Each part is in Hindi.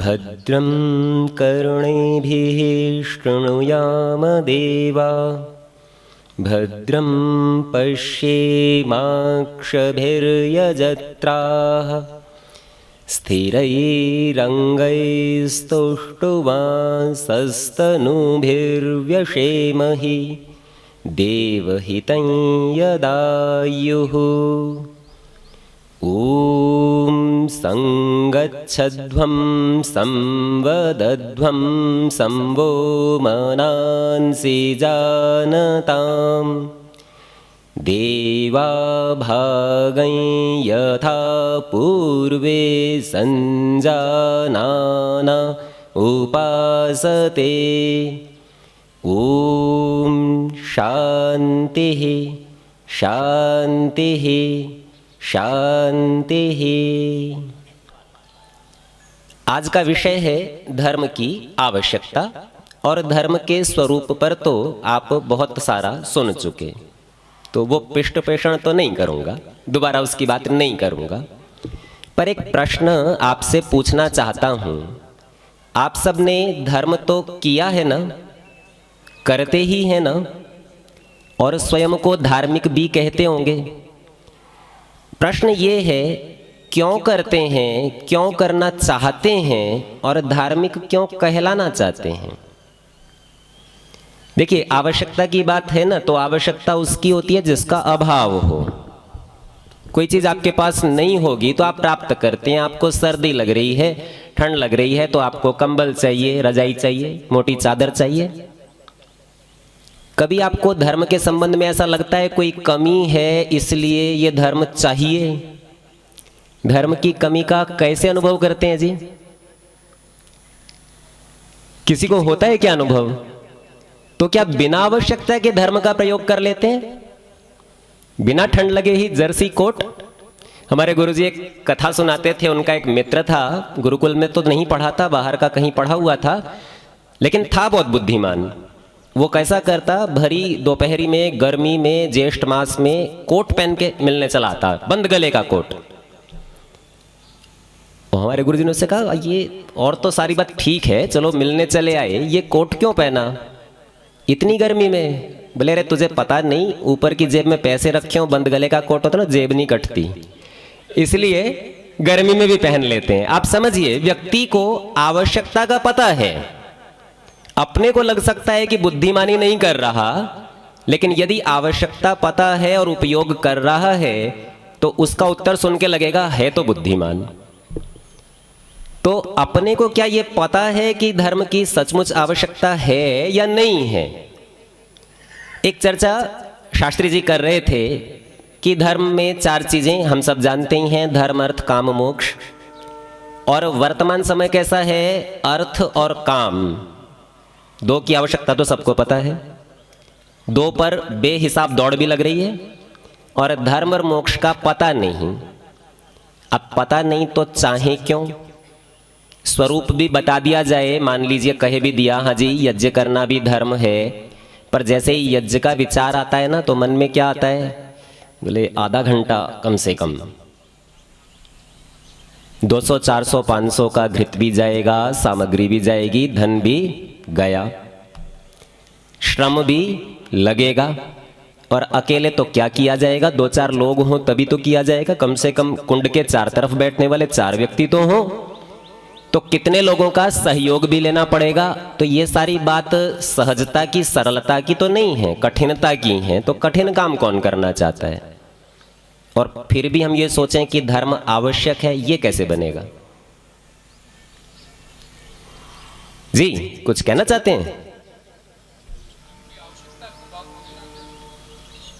भद्रं कर्णेभिः शृणुयाम देवा भद्रं पश्येमाक्षभिर्यजत्राः स्थिरैरङ्गैस्तुष्टुवांसस्तनूभिर्व्यशेमहि देवहितं यदायुः। ॐ संगच्छध्वं संवदध्वं संवो मनांसि जानताम् देवा भागं यथा पूर्वे संजानाना उपासते। ॐ शान्तिः शान्तिः शांति ही। आज का विषय है धर्म की आवश्यकता, और धर्म के स्वरूप पर तो आप बहुत सारा सुन चुके, तो वो पृष्ठ पेषण तो नहीं करूँगा, दोबारा उसकी बात नहीं करूँगा। पर एक प्रश्न आपसे पूछना चाहता हूँ। आप सब ने धर्म तो किया है ना, करते ही है ना, और स्वयं को धार्मिक भी कहते होंगे। प्रश्न ये है, क्यों करते हैं, क्यों करना चाहते हैं, और धार्मिक क्यों कहलाना चाहते हैं? देखिए, आवश्यकता की बात है ना, तो आवश्यकता उसकी होती है जिसका अभाव हो। कोई चीज़ आपके पास नहीं होगी तो आप प्राप्त करते हैं। आपको सर्दी लग रही है, ठंड लग रही है, तो आपको कंबल चाहिए, रजाई चाहिए, मोटी चादर चाहिए। कभी आपको धर्म के संबंध में ऐसा लगता है कोई कमी है इसलिए ये धर्म चाहिए? धर्म की कमी का कैसे अनुभव करते हैं जी? किसी को होता है क्या अनुभव? तो क्या बिना आवश्यकता के धर्म का प्रयोग कर लेते हैं? बिना ठंड लगे ही जर्सी कोट। हमारे गुरुजी एक कथा सुनाते थे। उनका एक मित्र था, गुरुकुल में तो नहीं पढ़ा था, बाहर का कहीं पढ़ा हुआ था, लेकिन था बहुत बुद्धिमान। वो कैसा करता, भरी दोपहरी में, गर्मी में, ज्येष्ठ मास में कोट पहन के मिलने चला आता, बंद गले का कोट। तो हमारे गुरुजी ने उससे कहा, ये और तो सारी बात ठीक है, चलो मिलने चले आए, ये कोट क्यों पहना इतनी गर्मी में? बोले, अरे तुझे पता नहीं, ऊपर की जेब में पैसे रखे हो, बंद गले का कोट होता ना, जेब नहीं कटती, इसलिए गर्मी में भी पहन लेते हैं। आप समझिए, व्यक्ति को आवश्यकता का पता है। अपने को लग सकता है कि बुद्धिमानी नहीं कर रहा, लेकिन यदि आवश्यकता पता है और उपयोग कर रहा है तो उसका उत्तर सुन के लगेगा है तो बुद्धिमान। तो अपने को क्या ये पता है कि धर्म की सचमुच आवश्यकता है या नहीं है? एक चर्चा शास्त्री जी कर रहे थे कि धर्म में 4 चीजें हम सब जानते ही हैं, धर्म, अर्थ, काम, मोक्ष। और वर्तमान समय कैसा है? अर्थ और काम, 2 की आवश्यकता तो सबको पता है, 2 पर बेहिसाब दौड़ भी लग रही है, और धर्म और मोक्ष का पता नहीं। अब पता नहीं तो चाहे क्यों? स्वरूप भी बता दिया जाए, मान लीजिए कहे भी दिया, हाँ जी यज्ञ करना भी धर्म है, पर जैसे ही यज्ञ का विचार आता है ना, तो मन में क्या आता है? बोले आधा घंटा कम से कम, 200, 400, 500 का घृत भी जाएगा, सामग्री भी जाएगी, धन भी गया, श्रम भी लगेगा, और अकेले तो क्या किया जाएगा? 2-4 लोग हों तभी तो किया जाएगा। कम से कम कुंड के 4 तरफ बैठने वाले 4 व्यक्ति तो हों, तो कितने लोगों का सहयोग भी लेना पड़ेगा। तो ये सारी बात सहजता की, सरलता की तो नहीं है, कठिनता की है। तो कठिन काम कौन करना चाहता है? और फिर भी हम ये सोचें कि धर्म आवश्यक है, ये कैसे बनेगा? जी कुछ कहना चाहते हैं?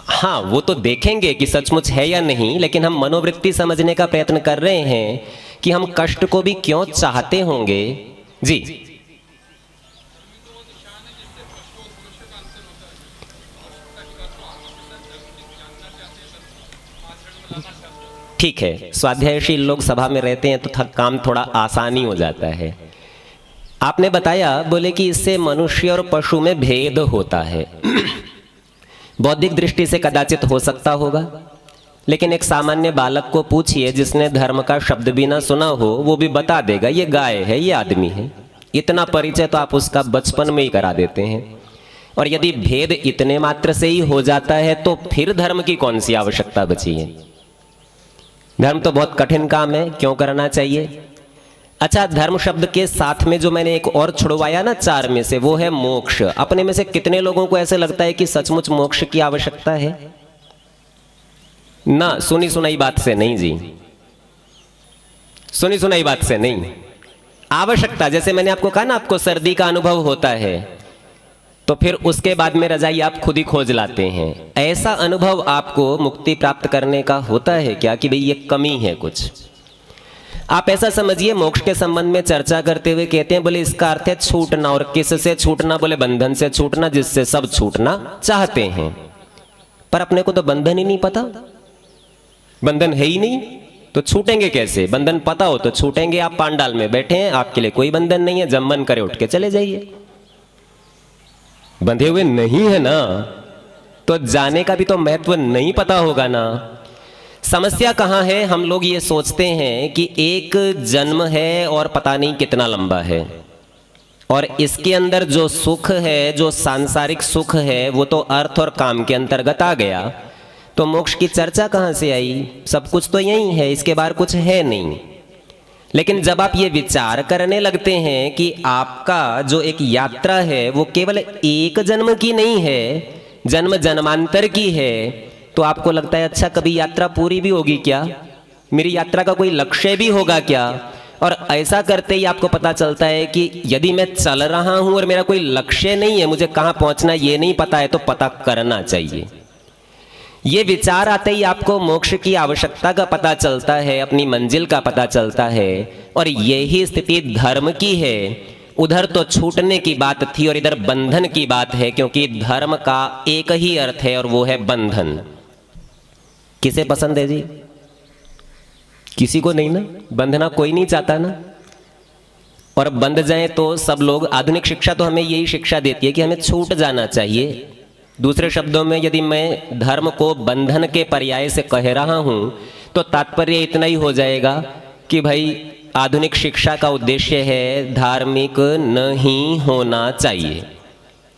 हाँ, वो तो देखेंगे कि सचमुच है या नहीं, लेकिन हम मनोवृत्ति समझने का प्रयत्न कर रहे हैं कि हम कष्ट को भी क्यों चाहते होंगे। जी ठीक है, स्वाध्यायशील लोग सभा में रहते हैं तो काम थोड़ा आसानी हो जाता है। आपने बताया, बोले कि इससे मनुष्य और पशु में भेद होता है। बौद्धिक दृष्टि से कदाचित हो सकता होगा, लेकिन एक सामान्य बालक को पूछिए जिसने धर्म का शब्द भी ना सुना हो, वो भी बता देगा ये गाय है, ये आदमी है। इतना परिचय तो आप उसका बचपन में ही करा देते हैं। और यदि भेद इतने मात्र से ही हो जाता है तो फिर धर्म की कौन सी आवश्यकता बची है? धर्म तो बहुत कठिन काम है, क्यों करना चाहिए? अच्छा, धर्म शब्द के साथ में जो मैंने एक और छुड़वाया ना 4 में से, वो है मोक्ष। अपने में से कितने लोगों को ऐसे लगता है कि सचमुच मोक्ष की आवश्यकता है? ना, सुनी सुनाई बात से नहीं जी, सुनी सुनाई बात से नहीं। आवश्यकता, जैसे मैंने आपको कहा ना, आपको सर्दी का अनुभव होता है तो फिर उसके बाद में रजाई आप खुद ही खोज लाते हैं। ऐसा अनुभव आपको मुक्ति प्राप्त करने का होता है क्या कि भाई ये कमी है कुछ? आप ऐसा समझिए, मोक्ष के संबंध में चर्चा करते हुए कहते हैं, बोले इसका अर्थ है छूटना। और किससे छूटना? बोले बंधन से छूटना, जिससे सब छूटना चाहते हैं। पर अपने को तो बंधन ही नहीं पता, बंधन है ही नहीं, तो छूटेंगे कैसे? बंधन पता हो तो छूटेंगे। आप पांडाल में बैठे हैं, आपके लिए कोई बंधन नहीं है, जब मन करे उठ के चले जाइए। बंधे हुए नहीं है ना, तो जाने का भी तो महत्व नहीं पता होगा ना। समस्या कहां है? हम लोग ये सोचते हैं कि एक जन्म है और पता नहीं कितना लंबा है, और इसके अंदर जो सुख है, जो सांसारिक सुख है, वो तो अर्थ और काम के अंतर्गत आ गया। तो मोक्ष की चर्चा कहां से आई? सब कुछ तो यही है, इसके बाहर कुछ है नहीं। लेकिन जब आप ये विचार करने लगते हैं कि आपका जो एक यात्रा है वो केवल एक जन्म की नहीं है, जन्म जन्मांतर की है, तो आपको लगता है अच्छा कभी यात्रा पूरी भी होगी क्या? मेरी यात्रा का कोई लक्ष्य भी होगा क्या? और ऐसा करते ही आपको पता चलता है कि यदि मैं चल रहा हूं और मेरा कोई लक्ष्य नहीं है, मुझे कहां पहुंचना ये नहीं पता है, तो पता करना चाहिए। ये विचार आते ही आपको मोक्ष की आवश्यकता का पता चलता है, अपनी मंजिल का पता चलता है। और यही स्थिति धर्म की है। उधर तो छूटने की बात थी और इधर बंधन की बात है, क्योंकि धर्म का एक ही अर्थ है और वो है बंधन। किसे पसंद है जी? किसी को नहीं ना, बंधना कोई नहीं चाहता ना। और बंध जाए तो सब लोग, आधुनिक शिक्षा तो हमें यही शिक्षा देती है कि हमें छूट जाना चाहिए। दूसरे शब्दों में यदि मैं धर्म को बंधन के पर्याय से कह रहा हूं तो तात्पर्य इतना ही हो जाएगा कि भाई आधुनिक शिक्षा का उद्देश्य है धार्मिक नहीं होना चाहिए,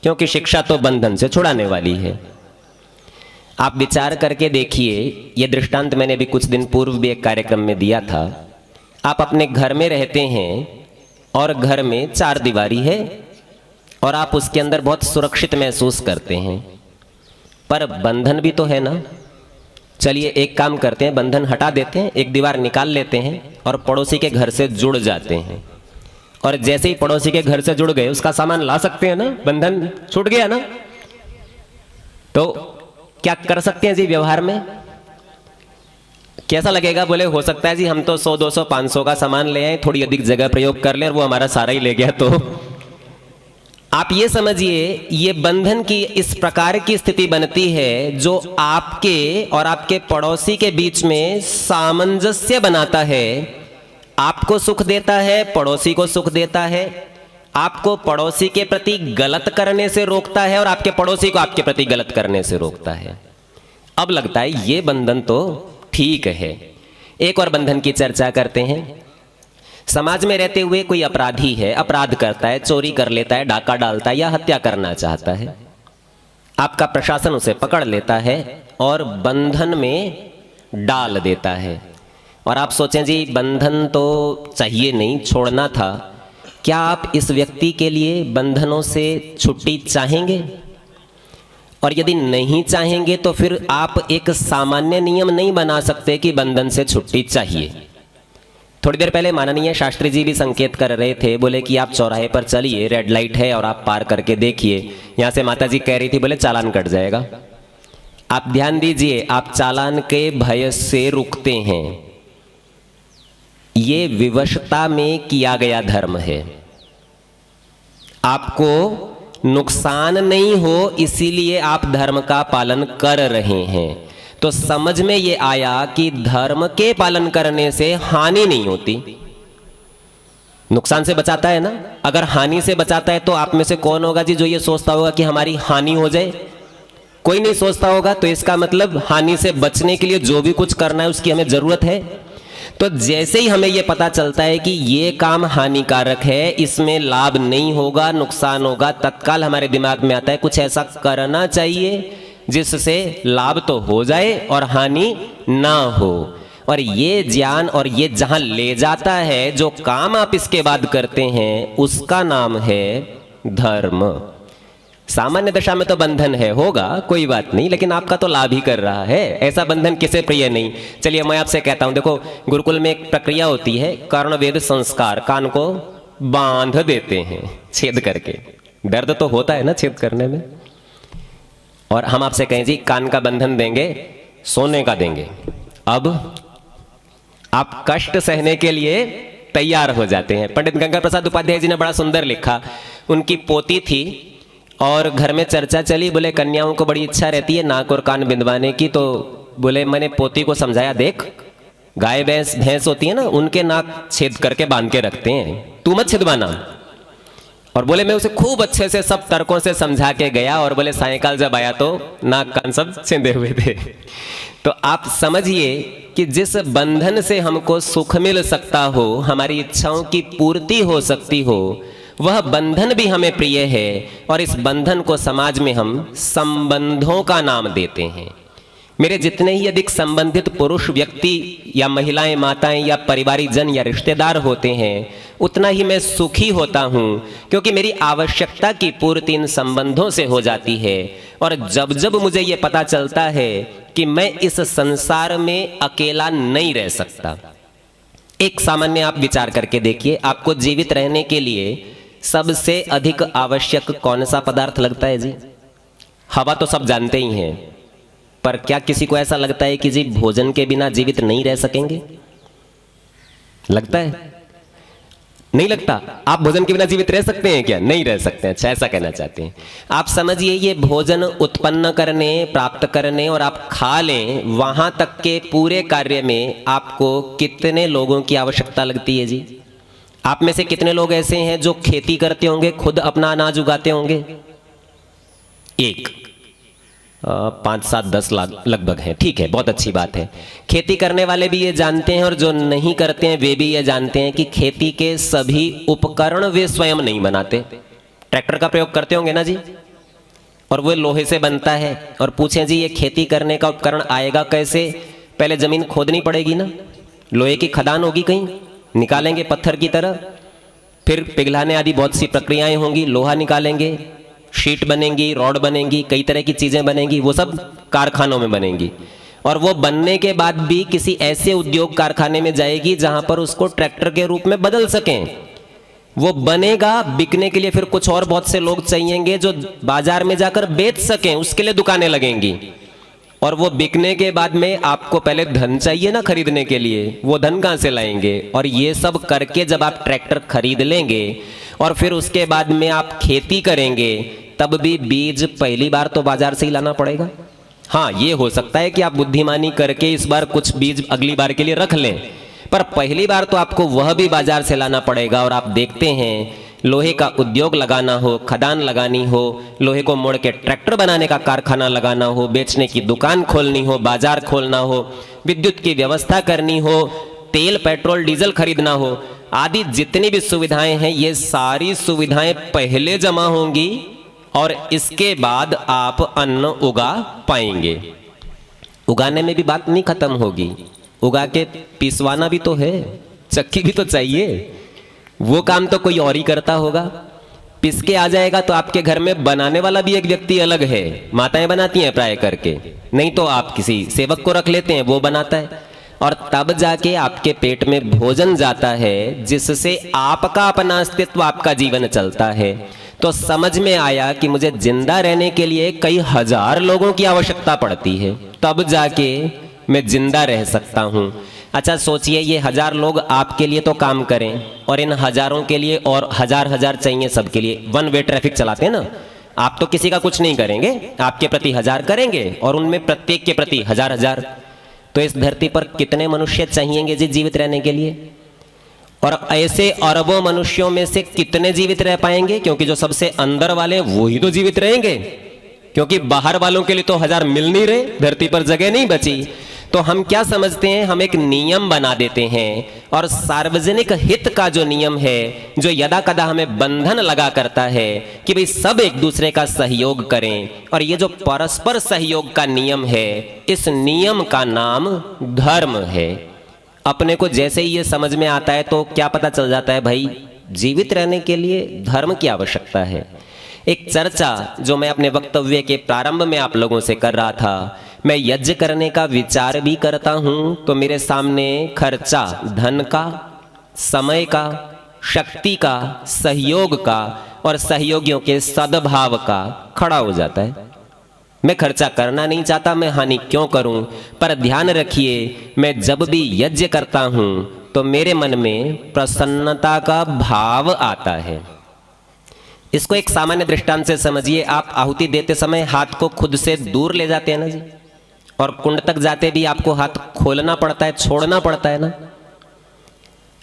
क्योंकि शिक्षा तो बंधन से छुड़ाने वाली है। आप विचार करके देखिए, यह दृष्टांत मैंने भी कुछ दिन पूर्व भी एक कार्यक्रम में दिया था। आप अपने घर में रहते हैं और घर में 4 दीवारी है और आप उसके अंदर बहुत सुरक्षित महसूस करते हैं, पर बंधन भी तो है ना। चलिए एक काम करते हैं, बंधन हटा देते हैं, एक दीवार निकाल लेते हैं और पड़ोसी के घर से जुड़ जाते हैं। और जैसे ही पड़ोसी के घर से जुड़ गए, उसका सामान ला सकते हैं ना, बंधन छूट गया ना। तो क्या कर सकते हैं जी व्यवहार में? कैसा लगेगा? बोले हो सकता है जी हम तो 100, 200, 500 का सामान ले आए, थोड़ी अधिक जगह प्रयोग कर लें और वो हमारा सारा ही ले गया। तो आप ये समझिए, ये बंधन की इस प्रकार की स्थिति बनती है जो आपके और आपके पड़ोसी के बीच में सामंजस्य बनाता है। आपको सुख देता है, पड़ोसी को सुख देता है, आपको पड़ोसी के प्रति गलत करने से रोकता है और आपके पड़ोसी को आपके प्रति गलत करने से रोकता है। अब लगता है ये बंधन तो ठीक है। एक और बंधन की चर्चा करते हैं। समाज में रहते हुए कोई अपराधी है, अपराध करता है, चोरी कर लेता है, डाका डालता है या हत्या करना चाहता है। आपका प्रशासन उसे पकड़ लेता है और बंधन में डाल देता है। और आप सोचें जी बंधन तो चाहिए नहीं, छोड़ना था। क्या आप इस व्यक्ति के लिए बंधनों से छुट्टी चाहेंगे? और यदि नहीं चाहेंगे तो फिर आप एक सामान्य नियम नहीं बना सकते कि बंधन से छुट्टी चाहिए। थोड़ी देर पहले माननीय शास्त्री जी भी संकेत कर रहे थे, बोले कि आप चौराहे पर चलिए, रेड लाइट है और आप पार करके देखिए। यहां से माता जी कह रही थी, बोले चालान कट जाएगा। आप ध्यान दीजिए, आप चालान के भय से रुकते हैं। ये विवशता में किया गया धर्म है। आपको नुकसान नहीं हो इसीलिए आप धर्म का पालन कर रहे हैं। तो समझ में ये आया कि धर्म के पालन करने से हानि नहीं होती, नुकसान से बचाता है ना। अगर हानि से बचाता है तो आप में से कौन होगा जी जो ये सोचता होगा कि हमारी हानि हो जाए? कोई नहीं सोचता होगा, तो इसका मतलब हानि से बचने के लिए जो भी कुछ करना है उसकी हमें जरूरत है। तो जैसे ही हमें यह पता चलता है कि ये काम हानिकारक है, इसमें लाभ नहीं होगा, नुकसान होगा, तत्काल हमारे दिमाग में आता है कुछ ऐसा करना चाहिए जिससे लाभ तो हो जाए और हानि ना हो। और ये ज्ञान और ये जहां ले जाता है, जो काम आप इसके बाद करते हैं, उसका नाम है धर्म। सामान्य दशा में तो बंधन है, होगा कोई बात नहीं, लेकिन आपका तो लाभ ही कर रहा है, ऐसा बंधन किसे प्रिय नहीं। चलिए मैं आपसे कहता हूं, देखो गुरुकुल में एक प्रक्रिया होती है, कर्णवेद संस्कार, कान को बांध देते हैं छेद करके। दर्द तो होता है ना छेद करने में, और हम आपसे कहें जी कान का बंधन देंगे, सोने का देंगे। अब आप कष्ट सहने के लिए तैयार हो जाते हैं। पंडित गंगा प्रसाद उपाध्याय जी ने बड़ा सुंदर लिखा, उनकी पोती थी और घर में चर्चा चली, बोले कन्याओं को बड़ी इच्छा रहती है नाक और कान बिंदवाने की, तो बोले मैंने पोती को समझाया, देख गाय भैंस होती है ना, उनके नाक छेद करके बांध के रखते हैं, तू मत छिदवाना। और बोले मैं उसे खूब अच्छे से सब तर्कों से समझा के गया, और बोले सायंकाल जब आया तो नाक कान सब छिंदे हुए थे। तो आप समझिए कि जिस बंधन से हमको सुख मिल सकता हो, हमारी इच्छाओं की पूर्ति हो सकती हो, वह बंधन भी हमें प्रिय है, और इस बंधन को समाज में हम संबंधों का नाम देते हैं। मेरे जितने ही अधिक संबंधित पुरुष व्यक्ति या महिलाएं, माताएं या परिवारिक जन या रिश्तेदार होते हैं, उतना ही मैं सुखी होता हूं, क्योंकि मेरी आवश्यकता की पूर्ति इन संबंधों से हो जाती है। और जब जब मुझे ये पता चलता है कि मैं इस संसार में अकेला नहीं रह सकता। एक सामान्य आप विचार करके देखिए, आपको जीवित रहने के लिए सबसे अधिक आवश्यक कौन सा पदार्थ लगता है जी? हवा तो सब जानते ही हैं, पर क्या किसी को ऐसा लगता है कि जी भोजन के बिना जीवित नहीं रह सकेंगे? लगता है? नहीं लगता। आप भोजन के बिना जीवित रह सकते हैं क्या? नहीं रह सकते हैं। अच्छा, ऐसा कहना चाहते हैं आप। समझिए, ये भोजन उत्पन्न करने, प्राप्त करने और आप खा लें, वहां तक के पूरे कार्य में आपको कितने लोगों की आवश्यकता लगती है जी? आप में से कितने लोग ऐसे हैं जो खेती करते होंगे, खुद अपना अनाज उगाते होंगे? 1, 5, 7, 10 लाख लगभग हैं। ठीक है, बहुत अच्छी बात है। खेती करने वाले भी ये जानते हैं, और जो नहीं करते हैं वे भी ये जानते हैं कि खेती के सभी उपकरण वे स्वयं नहीं बनाते। ट्रैक्टर का प्रयोग करते होंगे ना जी, और वो लोहे से बनता है। और पूछें जी ये खेती करने का उपकरण आएगा कैसे? पहले जमीन खोदनी पड़ेगी ना, लोहे की खदान होगी, कहीं निकालेंगे पत्थर की तरह, फिर पिघलाने आदि बहुत सी प्रक्रियाएं होंगी, लोहा निकालेंगे, शीट बनेंगी, रॉड बनेंगी, कई तरह की चीजें बनेंगी, वो सब कारखानों में बनेंगी। और वो बनने के बाद भी किसी ऐसे उद्योग कारखाने में जाएगी जहां पर उसको ट्रैक्टर के रूप में बदल सकें। वो बनेगा, बिकने के लिए फिर कुछ और बहुत से लोग चाहिएंगे जो बाजार में जाकर बेच सकें, उसके लिए दुकानें लगेंगी। और वो बिकने के बाद में आपको पहले धन चाहिए ना खरीदने के लिए, वो धन कहां से लाएंगे? और ये सब करके जब आप ट्रैक्टर खरीद लेंगे और फिर उसके बाद में आप खेती करेंगे, तब भी बीज पहली बार तो बाजार से ही लाना पड़ेगा। हाँ, ये हो सकता है कि आप बुद्धिमानी करके इस बार कुछ बीज अगली बार के लिए रख लें, पर पहली बार तो आपको वह भी बाजार से लाना पड़ेगा। और आप देखते हैं, लोहे का उद्योग लगाना हो, खदान लगानी हो, लोहे को मोड़ के ट्रैक्टर बनाने का कारखाना लगाना हो, बेचने की दुकान खोलनी हो, बाजार खोलना हो, विद्युत की व्यवस्था करनी हो, तेल पेट्रोल डीजल खरीदना हो, आदि जितनी भी सुविधाएं हैं, ये सारी सुविधाएं पहले जमा होंगी और इसके बाद आप अन्न उगा पाएंगे। उगाने में भी बात नहीं खत्म होगी, उगा के पिसवाना भी तो है, चक्की भी तो चाहिए, वो काम तो कोई और ही करता होगा। पिस के आ जाएगा तो आपके घर में बनाने वाला भी एक व्यक्ति अलग है। माताएं बनाती हैं प्राय करके, नहीं तो आप किसी सेवक को रख लेते हैं, वो बनाता है, और तब जाके आपके पेट में भोजन जाता है, जिससे आपका अपना अस्तित्व, आपका जीवन चलता है। तो समझ में आया कि मुझे जिंदा रहने के लिए कई हजार लोगों की आवश्यकता पड़ती है, तब जाके मैं जिंदा रह सकता हूं। अच्छा सोचिए, ये 1000 लोग आपके लिए तो काम करें, और इन हजारों के लिए और हजार चाहिए सबके लिए। वन वे ट्रैफिक चलाते हैं ना, आप तो किसी का कुछ नहीं करेंगे, आपके प्रति 1000 करेंगे और उनमें प्रत्येक के प्रति 1000। तो इस धरती पर कितने मनुष्य चाहिएंगे जी जीवित रहने के लिए? और ऐसे अरबों मनुष्यों में से कितने जीवित रह पाएंगे? क्योंकि जो सबसे अंदर वाले वो ही तो जीवित रहेंगे, क्योंकि बाहर वालों के लिए तो 1000 मिल नहीं रहे, धरती पर जगह नहीं बची। तो हम क्या समझते हैं, हम एक नियम बना देते हैं, और सार्वजनिक हित का जो नियम है, जो यदा कदा हमें बंधन लगा करता है कि भाई सब एक दूसरे का सहयोग करें, और ये जो परस्पर सहयोग का नियम है, इस नियम का नाम धर्म है। अपने को जैसे ही ये समझ में आता है तो क्या पता चल जाता है भाई जीवित रहने के लिए धर्म की आवश्यकता है। एक चर्चा जो मैं अपने वक्तव्य के प्रारंभ में आप लोगों से कर रहा था, मैं यज्ञ करने का विचार भी करता हूं तो मेरे सामने खर्चा धन का, समय का, शक्ति का, सहयोग का और सहयोगियों के सद्भाव का खड़ा हो जाता है। मैं खर्चा करना नहीं चाहता, मैं हानि क्यों करूं, पर ध्यान रखिए मैं जब भी यज्ञ करता हूं तो मेरे मन में प्रसन्नता का भाव आता है। इसको एक सामान्य दृष्टांत से समझिए। आप आहुति देते समय हाथ को खुद से दूर ले जाते हैं ना जी, और कुंड तक जाते भी आपको हाथ खोलना पड़ता है, छोड़ना पड़ता है ना।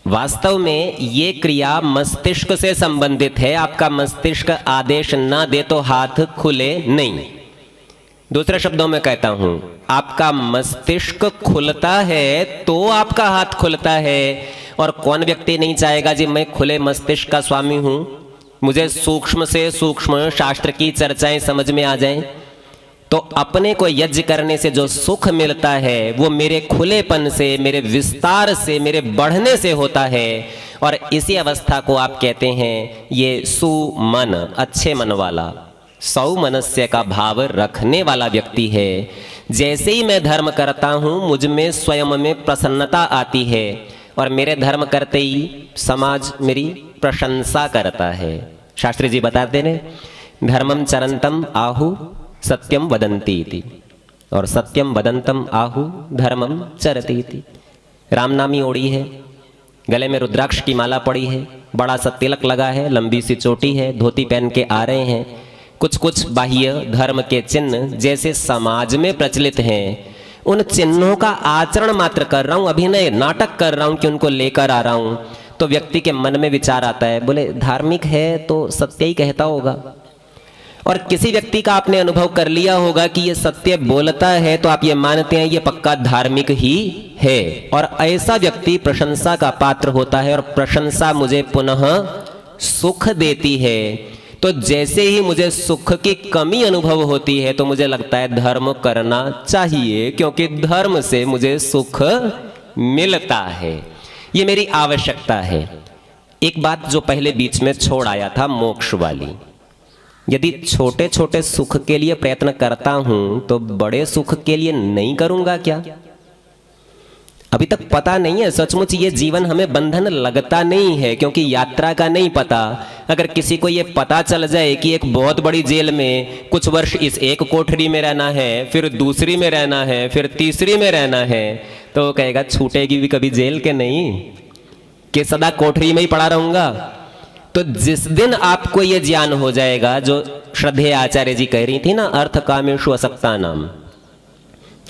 वास्तव में ये क्रिया मस्तिष्क से संबंधित है। आपका मस्तिष्क आदेश ना दे तो हाथ खुले नहीं। दूसरे शब्दों में कहता हूं, आपका मस्तिष्क खुलता है तो आपका हाथ खुलता है। और कौन व्यक्ति नहीं चाहेगा जी मैं खुले मस्तिष्क का स्वामी हूं, मुझे सूक्ष्म से सूक्ष्म शास्त्र की चर्चाएं समझ में आ जाएं। तो अपने को यज्ञ करने से जो सुख मिलता है वो मेरे खुलेपन से, मेरे विस्तार से, मेरे बढ़ने से होता है। और इसी अवस्था को आप कहते हैं ये सुमन, अच्छे मन वाला, सौमनस्य का भाव रखने वाला व्यक्ति है। जैसे ही मैं धर्म करता हूं मुझ में स्वयं में प्रसन्नता आती है, और मेरे धर्म करते ही समाज मेरी प्रशंसा करता है। शास्त्री जी बताते ने, धर्मम चरंतम आहु सत्यम वदंती इति, और सत्यम वदंतम आहु धर्मम चरती इति। रामनामी ओढ़ी है, गले में रुद्राक्ष की माला पड़ी है, बड़ा सा तिलक लगा है, लंबी सी चोटी है, धोती पहन के आ रहे हैं। कुछ कुछ बाह्य धर्म के चिन्ह जैसे समाज में प्रचलित हैं, उन चिन्हों का आचरण मात्र कर रहा हूं, अभिनय नाटक कर रहा हूं कि उनको लेकर आ रहा हूं। तो व्यक्ति के मन में विचार आता है, बोले धार्मिक है तो सत्य ही कहता होगा। और किसी व्यक्ति का आपने अनुभव कर लिया होगा कि ये सत्य बोलता है तो आप ये मानते हैं ये पक्का धार्मिक ही है, और ऐसा व्यक्ति प्रशंसा का पात्र होता है, और प्रशंसा मुझे पुनः सुख देती है। तो जैसे ही मुझे सुख की कमी अनुभव होती है तो मुझे लगता है धर्म करना चाहिए, क्योंकि धर्म से मुझे सुख मिलता है, ये मेरी आवश्यकता है। एक बात जो पहले बीच में छोड़ आया था, मोक्ष वाली। यदि छोटे छोटे सुख के लिए प्रयत्न करता हूं तो बड़े सुख के लिए नहीं करूंगा क्या? अभी तक पता नहीं है। सचमुच ये जीवन हमें बंधन लगता नहीं है, क्योंकि यात्रा का नहीं पता। अगर किसी को ये पता चल जाए कि एक बहुत बड़ी जेल में कुछ वर्ष इस एक कोठरी में रहना है, फिर दूसरी में रहना है, फिर तीसरी में रहना है, तो कहेगा छूटेगी भी कभी जेल के नहीं, कि सदा कोठरी में ही पड़ा रहूंगा। तो जिस दिन आपको ये ज्ञान हो जाएगा, जो श्रद्धेय आचार्य जी कह रही थी ना, अर्थ कामेषु असक्ता नाम,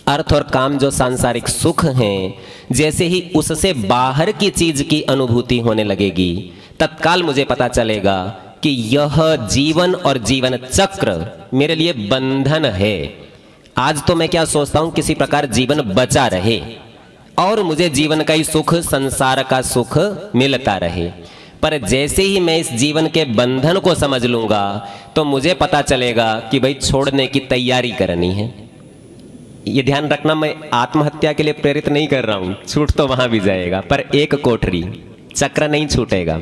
अर्थ और काम जो सांसारिक सुख हैं, जैसे ही उससे बाहर की चीज की अनुभूति होने लगेगी, तत्काल मुझे पता चलेगा कि यह जीवन और जीवन चक्र मेरे लिए बंधन है। आज तो मैं क्या सोचता हूं, किसी प्रकार जीवन बचा रहे और मुझे जीवन का ही सुख, संसार का सुख मिलता रहे। पर जैसे ही मैं इस जीवन के बंधन को समझ लूंगा तो मुझे पता चलेगा कि भाई छोड़ने की तैयारी करनी है। ये ध्यान रखना, मैं आत्महत्या के लिए प्रेरित नहीं कर रहा हूं, छूट तो वहां भी जाएगा, पर एक कोठरी, चक्र नहीं छूटेगा।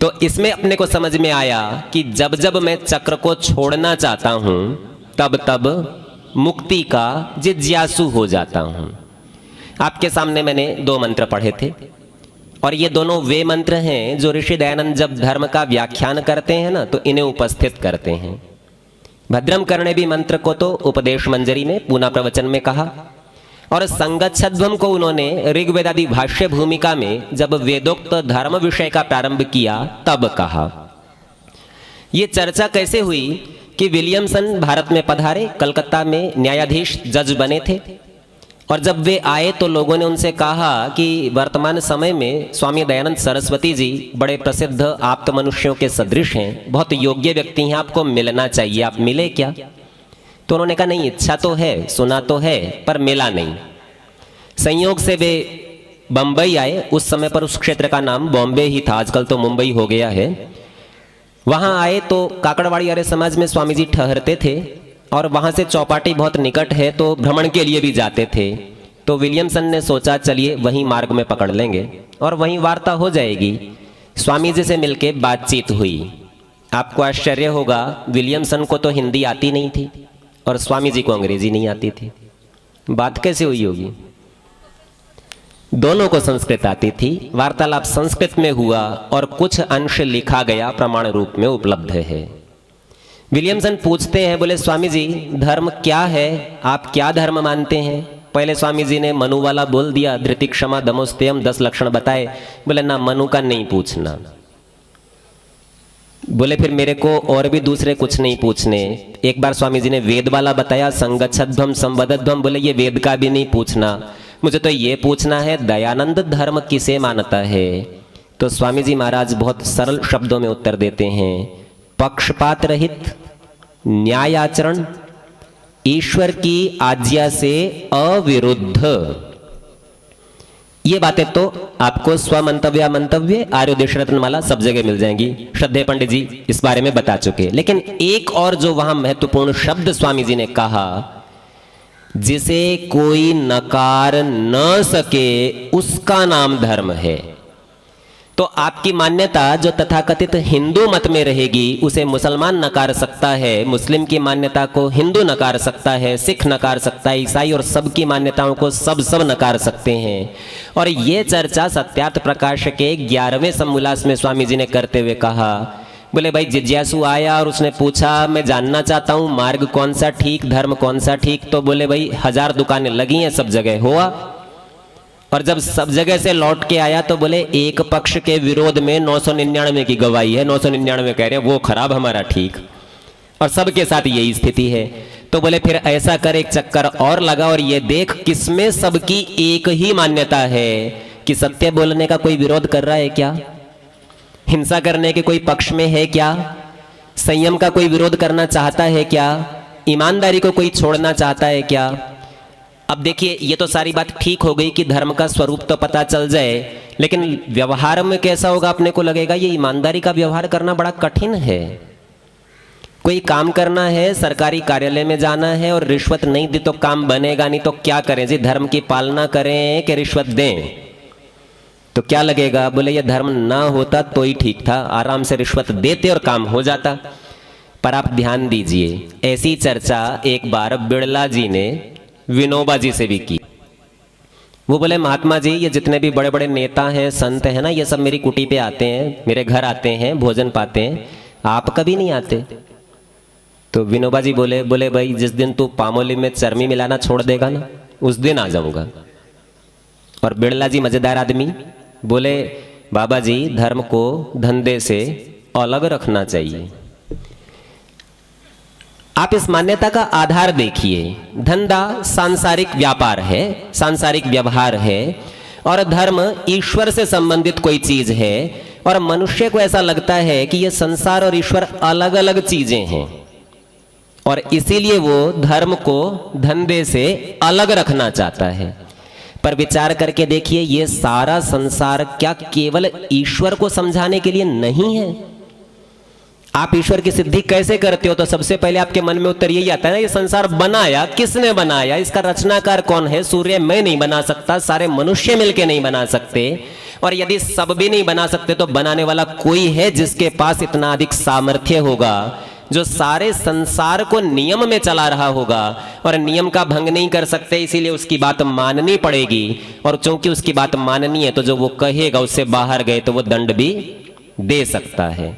तो इसमें अपने को समझ में आया कि जब जब मैं चक्र को छोड़ना चाहता हूं तब तब मुक्ति का जिज्ञासु हो जाता हूं। आपके सामने मैंने 2 मंत्र पढ़े थे, और ये दोनों वे मंत्र हैं जो ऋषि दयानंद जब धर्म का व्याख्यान करते हैं ना, तो इन्हें उपस्थित करते हैं। भद्रम कर्णे भी मंत्र को तो उपदेश मंजरी में पूना प्रवचन में कहा, और संगच्छध्वम को उन्होंने ऋग्वेदादि भाष्य भूमिका में जब वेदोक्त धर्म विषय का प्रारंभ किया तब कहा। ये चर्चा कैसे हुई कि विलियमसन भारत में पधारे, कलकत्ता में न्यायाधीश जज बने थे, और जब वे आए तो लोगों ने उनसे कहा कि वर्तमान समय में स्वामी दयानंद सरस्वती जी बड़े प्रसिद्ध आप्त मनुष्यों के सदृश हैं, बहुत योग्य व्यक्ति हैं, आपको मिलना चाहिए, आप मिले क्या? तो उन्होंने कहा नहीं, इच्छा तो है, सुना तो है, पर मिला नहीं। संयोग से वे बंबई आए। उस समय पर उस क्षेत्र का नाम बॉम्बे ही था, आजकल तो मुंबई हो गया है। वहां आए तो काकड़वाड़ी आर्य समाज में स्वामी जी ठहरते थे और वहां से चौपाटी बहुत निकट है, तो भ्रमण के लिए भी जाते थे। तो विलियमसन ने सोचा चलिए वहीं मार्ग में पकड़ लेंगे और वहीं वार्ता हो जाएगी। स्वामी जी से मिलके बातचीत हुई। आपको आश्चर्य होगा, विलियमसन को तो हिंदी आती नहीं थी और स्वामी जी को अंग्रेजी नहीं आती थी। बात कैसे हुई होगी? दोनों को संस्कृत आती थी। वार्तालाप संस्कृत में हुआ और कुछ अंश लिखा गया, प्रमाण रूप में उपलब्ध है। विलियमसन पूछते हैं, बोले स्वामी जी धर्म क्या है, आप क्या धर्म मानते हैं? पहले स्वामी जी ने मनु वाला बोल दिया, धृति क्षमा दमोस्तेयम 10 लक्षण बताए। बोले ना, मनु का नहीं पूछना। बोले फिर मेरे को और भी दूसरे कुछ नहीं पूछने। एक बार स्वामी जी ने वेद वाला बताया, संगच्छध्वम संवदध्वम। बोले ये वेद का भी नहीं पूछना, मुझे तो ये पूछना है दयानंद धर्म किसे मानता है? तो स्वामी जी महाराज बहुत सरल शब्दों में उत्तर देते हैं, पक्षपात रहित न्याय आचरण, ईश्वर की आज्ञा से अविरुद्ध। ये बातें तो आपको स्वमंतव्य मंतव्य आर्योदेश रत्नमाला सब जगह मिल जाएंगी। श्रद्धेय पंडित जी इस बारे में बता चुके। लेकिन एक और जो वहां महत्वपूर्ण शब्द स्वामी जी ने कहा, जिसे कोई नकार न सके उसका नाम धर्म है। तो आपकी मान्यता जो तथाकथित हिंदू मत में रहेगी उसे मुसलमान नकार सकता है, मुस्लिम की मान्यता को हिंदू नकार सकता है, सिख नकार सकता है, ईसाई और सबकी मान्यताओं को सब नकार सकते हैं। और ये चर्चा सत्यार्थ प्रकाश के 11वें समोल्लास में स्वामी जी ने करते हुए कहा, बोले भाई जिज्ञासु आया और उसने पूछा मैं जानना चाहता हूँ मार्ग कौन सा ठीक, धर्म कौन सा ठीक। तो बोले भाई 1000 दुकानें लगी हैं, सब जगह हुआ। और जब सब जगह से लौट के आया तो बोले एक पक्ष के विरोध में 999 की गवाही है, 999 कह रहे हैं वो खराब हमारा ठीक, और सबके साथ यही स्थिति है। तो बोले फिर ऐसा कर, एक चक्कर और लगा और ये देख किसमें सबकी एक ही मान्यता है कि सत्य बोलने का कोई विरोध कर रहा है क्या, हिंसा करने के कोई पक्ष में है क्या, संयम का कोई विरोध करना चाहता है क्या, ईमानदारी को कोई छोड़ना चाहता है क्या। अब देखिए ये तो सारी बात ठीक हो गई कि धर्म का स्वरूप तो पता चल जाए, लेकिन व्यवहार में कैसा होगा अपने को लगेगा ये ईमानदारी का व्यवहार करना बड़ा कठिन है। कोई काम करना है, सरकारी कार्यालय में जाना है और रिश्वत नहीं दी तो काम बनेगा नहीं, तो क्या करें जी, धर्म की पालना करें कि रिश्वत दें? तो क्या लगेगा, बोले ये धर्म ना होता तो ही ठीक था, आराम से रिश्वत देते और काम हो जाता। पर आप ध्यान दीजिए, ऐसी चर्चा एक बार बिड़ला जी ने विनोबा जी से भी की। वो बोले महात्मा जी ये जितने भी बड़े बड़े नेता हैं, संत हैं ना, ये सब मेरी कुटी पे आते हैं, मेरे घर आते हैं, भोजन पाते हैं, आप कभी नहीं आते। तो विनोबा जी बोले भाई जिस दिन तू पामोली में चर्मी मिलाना छोड़ देगा ना उस दिन आ जाऊंगा। और बिड़ला जी मजेदार आदमी बोले बाबा जी धर्म को धंधे से अलग रखना चाहिए। आप इस मान्यता का आधार देखिए, धंधा सांसारिक व्यापार है, सांसारिक व्यवहार है, और धर्म ईश्वर से संबंधित कोई चीज है। और मनुष्य को ऐसा लगता है कि ये संसार और ईश्वर अलग अलग चीजें हैं और इसीलिए वो धर्म को धंधे से अलग रखना चाहता है। पर विचार करके देखिए ये सारा संसार क्या केवल ईश्वर को समझाने के लिए नहीं है? आप ईश्वर की सिद्धि कैसे करते हो? तो सबसे पहले आपके मन में उत्तर यही आता है ना, ये संसार बनाया किसने बनाया, इसका रचनाकार कौन है? सूर्य मैं नहीं बना सकता, सारे मनुष्य मिलके नहीं बना सकते, और यदि सब भी नहीं बना सकते तो बनाने वाला कोई है जिसके पास इतना अधिक सामर्थ्य होगा, जो सारे संसार को नियम में चला रहा होगा। और नियम का भंग नहीं कर सकते, इसीलिए उसकी बात माननी पड़ेगी। और चूंकि उसकी बात माननी है तो जो वो कहेगा उससे बाहर गए तो वो दंड भी दे सकता है।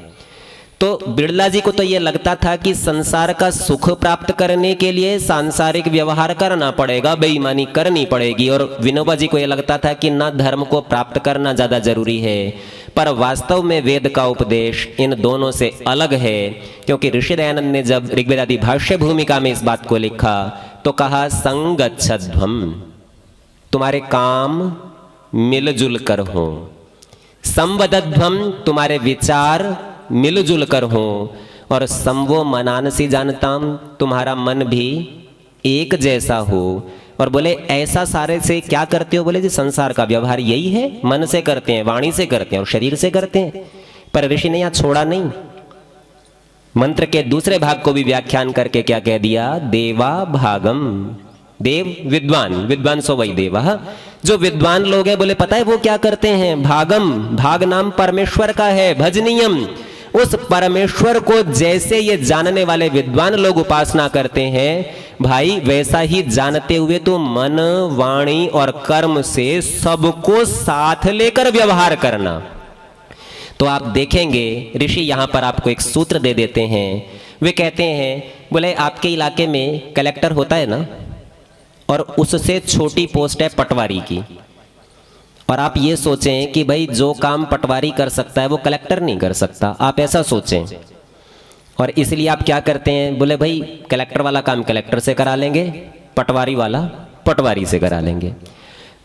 तो बिड़ला जी को तो ये लगता था कि संसार का सुख प्राप्त करने के लिए सांसारिक व्यवहार करना पड़ेगा, बेईमानी करनी पड़ेगी। और विनोबा जी को ये लगता था कि ना धर्म को प्राप्त करना ज्यादा जरूरी है। पर वास्तव में वेद का उपदेश इन दोनों से अलग है, क्योंकि ऋषि दयानंद ने जब ऋग्वेद आदि भाष्य भूमिका में इस बात को लिखा तो कहा संगच्छध्वम, तुम्हारे काम मिलजुल कर हो, संवदध्वम, तुम्हारे विचार मिलजुल कर हो, और समवो मनानसी जानताम, तुम्हारा मन भी एक जैसा हो। और बोले ऐसा सारे से क्या करते हो? बोले जी संसार का व्यवहार यही है, मन से करते हैं, वाणी से करते हैं और शरीर से करते हैं। पर ऋषि ने यहां छोड़ा नहीं, मंत्र के दूसरे भाग को भी व्याख्यान करके क्या कह दिया? देवा भागम, देव विद्वान, विद्वान सो वही देवा। जो विद्वान लोग हैं बोले पता है वो क्या करते हैं? भागम, भाग नाम परमेश्वर का है, भजनीयम, उस परमेश्वर को जैसे ये जानने वाले विद्वान लोग उपासना करते हैं भाई, वैसा ही जानते हुए तो मन, वाणी और कर्म से सबको साथ लेकर व्यवहार करना। तो आप देखेंगे ऋषि यहां पर आपको एक सूत्र दे देते हैं। वे कहते हैं बोले आपके इलाके में कलेक्टर होता है ना, और उससे छोटी पोस्ट है पटवारी की, और आप ये सोचें कि भाई जो काम पटवारी कर सकता है वो कलेक्टर नहीं कर सकता, आप ऐसा सोचें। और इसलिए आप क्या करते हैं? बोले भाई कलेक्टर वाला काम कलेक्टर से करा लेंगे, पटवारी वाला पटवारी से करा लेंगे।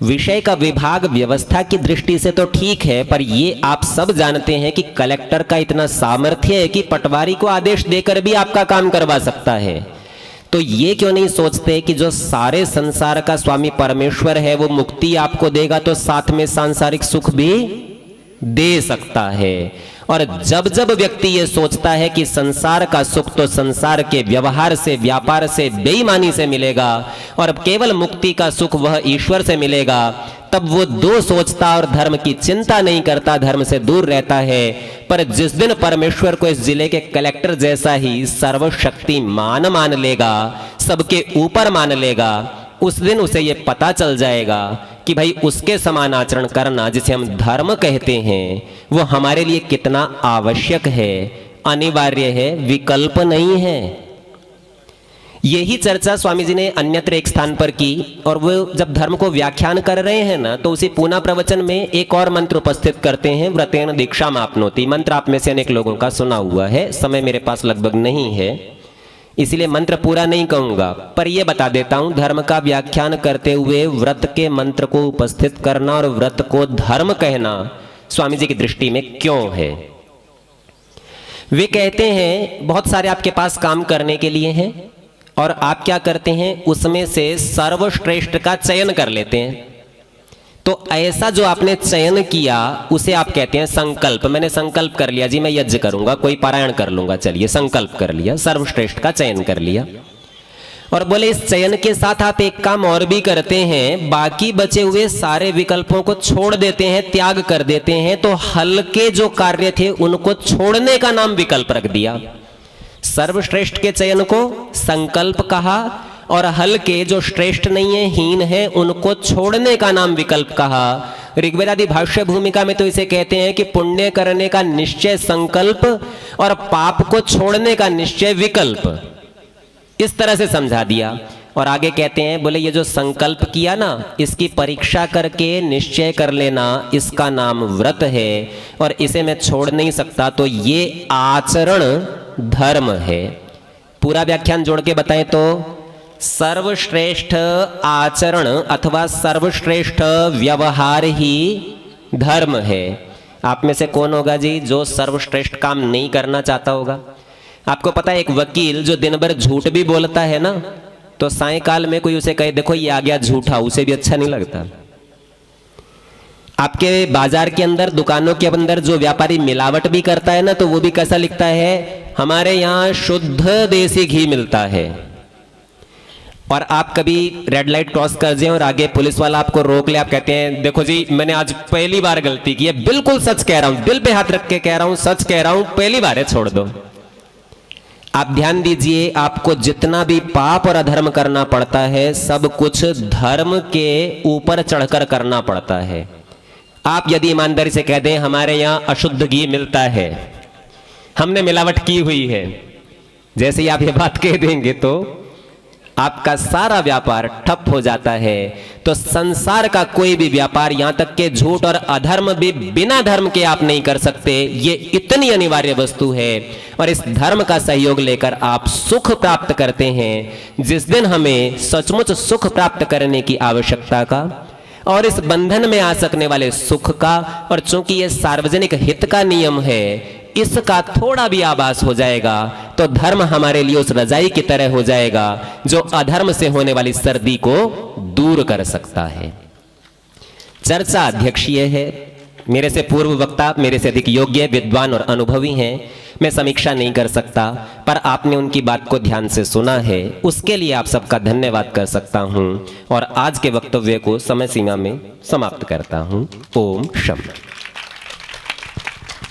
विषय का विभाग व्यवस्था की दृष्टि से तो ठीक है, पर ये आप सब जानते हैं कि कलेक्टर का इतना सामर्थ्य है कि पटवारी को आदेश देकर भी आपका काम करवा सकता है। तो ये क्यों नहीं सोचते कि जो सारे संसार का स्वामी परमेश्वर है वो मुक्ति आपको देगा तो साथ में सांसारिक सुख भी दे सकता है। और जब जब व्यक्ति ये सोचता है कि संसार का सुख तो संसार के व्यवहार से, व्यापार से, बेईमानी से मिलेगा और केवल मुक्ति का सुख वह ईश्वर से मिलेगा, तब वो दो सोचता और धर्म की चिंता नहीं करता, धर्म से दूर रहता है। पर जिस दिन परमेश्वर को इस जिले के कलेक्टर जैसा ही सर्वशक्तिमान मान लेगा, सबके ऊपर मान लेगा, उस दिन उसे ये पता चल जाएगा कि भाई उसके समान आचरण करना, जिसे हम धर्म कहते हैं, वो हमारे लिए कितना आवश्यक है, अनिवार्य है, विकल्प नहीं है। यही चर्चा स्वामी जी ने अन्यत्र एक स्थान पर की, और वो जब धर्म को व्याख्यान कर रहे हैं ना, तो उसी पूना प्रवचन में एक और मंत्र उपस्थित करते हैं, व्रतेन दीक्षा मापनोति। मंत्र आप में से अनेक लोगों का सुना हुआ है, समय मेरे पास लगभग नहीं है, इसलिए मंत्र पूरा नहीं कहूंगा, पर यह बता देता हूं, धर्म का व्याख्यान करते हुए व्रत के मंत्र को उपस्थित करना और व्रत को धर्म कहना स्वामी जी की दृष्टि में क्यों है। वे कहते हैं बहुत सारे आपके पास काम करने के लिए हैं, और आप क्या करते हैं, उसमें से सर्वश्रेष्ठ का चयन कर लेते हैं। तो ऐसा जो आपने चयन किया उसे आप कहते हैं संकल्प। मैंने संकल्प कर लिया जी मैं यज्ञ करूंगा, कोई पारायण कर लूंगा, चलिए संकल्प कर लिया, सर्वश्रेष्ठ का चयन कर लिया। और बोले इस चयन के साथ आप एक काम और भी करते हैं, बाकी बचे हुए सारे विकल्पों को छोड़ देते हैं, त्याग कर देते हैं। तो हल्के जो कार्य थे उनको छोड़ने का नाम विकल्प रख दिया। सर्वश्रेष्ठ के चयन को संकल्प कहा, और हल्के जो श्रेष्ठ नहीं है, हीन है, उनको छोड़ने का नाम विकल्प कहा। ऋग्वेद आदि भाष्य भूमिका में तो इसे कहते हैं कि पुण्य करने का निश्चय संकल्प और पाप को छोड़ने का निश्चय विकल्प, इस तरह से समझा दिया। और आगे कहते हैं बोले ये जो संकल्प किया ना, इसकी परीक्षा करके निश्चय कर लेना, इसका नाम व्रत है, और इसे मैं छोड़ नहीं सकता, तो ये आचरण धर्म है। पूरा व्याख्यान जोड़ के बताएं तो सर्वश्रेष्ठ आचरण अथवा सर्वश्रेष्ठ व्यवहार ही धर्म है। आप में से कौन होगा जी जो सर्वश्रेष्ठ काम नहीं करना चाहता होगा? आपको पता है एक वकील जो दिन भर झूठ भी बोलता है ना, तो सायंकाल में कोई उसे कहे देखो ये आ गया झूठा, उसे भी अच्छा नहीं लगता। आपके बाजार के अंदर, दुकानों के अंदर जो व्यापारी मिलावट भी करता है ना, तो वो भी कैसा लिखता है, हमारे यहाँ शुद्ध देसी घी मिलता है। और आप कभी रेड लाइट क्रॉस कर जाए और आगे पुलिस वाला आपको रोक ले, आप कहते हैं देखो जी मैंने आज पहली बार गलती की है, बिल्कुल सच कह रहा हूं, दिल पे हाथ रख के कह रहा हूं, सच कह रहा हूं, पहली बार है, छोड़ दो। आप ध्यान दीजिए, आपको जितना भी पाप और अधर्म करना पड़ता है, सब कुछ धर्म के ऊपर चढ़कर करना पड़ता है। आप यदि ईमानदारी से कह दें हमारे यहां अशुद्ध घी मिलता है, हमने मिलावट की हुई है, जैसे ही आप ये बात कह देंगे तो आपका सारा व्यापार ठप हो जाता है। तो संसार का कोई भी व्यापार, यहां तक के झूठ और अधर्म भी बिना धर्म के आप नहीं कर सकते, ये इतनी अनिवार्य वस्तु है। और इस धर्म का सहयोग लेकर आप सुख प्राप्त करते हैं। जिस दिन हमें सचमुच सुख प्राप्त करने की आवश्यकता का और इस बंधन में आ सकने वाले सुख का, और चूंकि ये सार्वजनिक हित का नियम है, इसका थोड़ा भी आभास हो जाएगा तो धर्म हमारे लिए उस रजाई की तरह हो जाएगा जो अधर्म से होने वाली सर्दी को दूर कर सकता है। चर्चा अध्यक्षीय है। मेरे से पूर्व वक्ता मेरे से अधिक योग्य, विद्वान और अनुभवी हैं, मैं समीक्षा नहीं कर सकता, पर आपने उनकी बात को ध्यान से सुना है, उसके लिए आप सबका धन्यवाद कर सकता हूं और आज के वक्तव्य को समय सीमा में समाप्त करता हूं। ओम शम।